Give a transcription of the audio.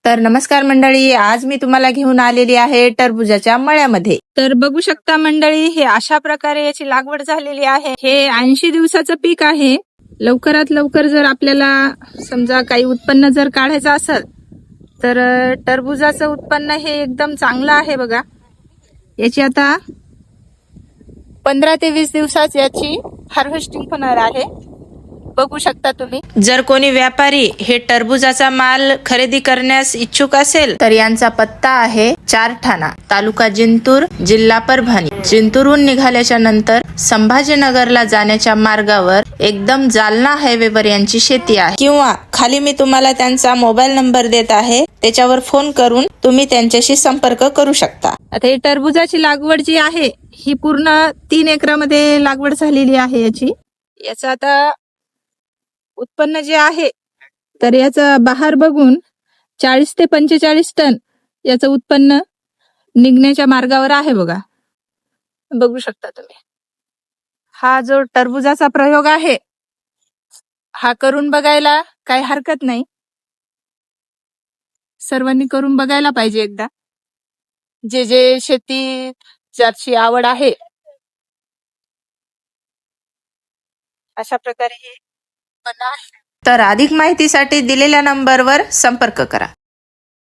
तर नमस्कार मंडळी, आज मी तुम्हाला घेऊन आलेली आहे टरबूजाच्या मळ्यामध्ये. तर बघू शकता मंडळी, हे अशा प्रकारे याची लागवड झालेली आहे. हे 80 दिवसाचं पीक आहे. लवकरात लवकर जर आपल्याला समजा काही उत्पन्न जर काढायचं असेल तर टरबूजाचं उत्पन्न हे एकदम चांगलं आहे. बघा, याची आता 15 ते 20 दिवसात याची हार्वेस्टिंग होणार आहे. बघू शकता तुम्ही. जर कोणी व्यापारी हे टरबूजाचा माल खरेदी करण्यास इच्छुक असेल तर यांचा पत्ता आहे 4 ठाणा, तालुका जिंतूर, जिल्हा परभणी. जिंतूरहून निघाल्याच्या नंतर संभाजीनगरला जाण्याच्या मार्गावर एकदम जालना हायवेवर यांची शेती आहे. किंवा खाली मी तुम्हाला त्यांचा मोबाईल नंबर देत आहे, त्याच्यावर फोन करून तुम्ही त्यांच्याशी संपर्क करू शकता. आता ही टरबूजाची लागवड जी आहे ही पूर्ण 3 एकरामध्ये लागवड झालेली आहे याची. याचं आता उत्पन्न जे आहे तर याचा बहार बघून 40 ते 45 टन याचं उत्पन्न निघण्याच्या मार्गावर आहे. बघा, बघू शकता तुम्ही. हा जो टरबूजाचा प्रयोग आहे हा करून बघायला काही हरकत नाही. सर्वांनी करून बघायला पाहिजे एकदा. जे शेती ज्याची आवड आहे अशा प्रकारे हे. तर अधिक माहितीसाठी दिलेल्या नंबरवर संपर्क करा.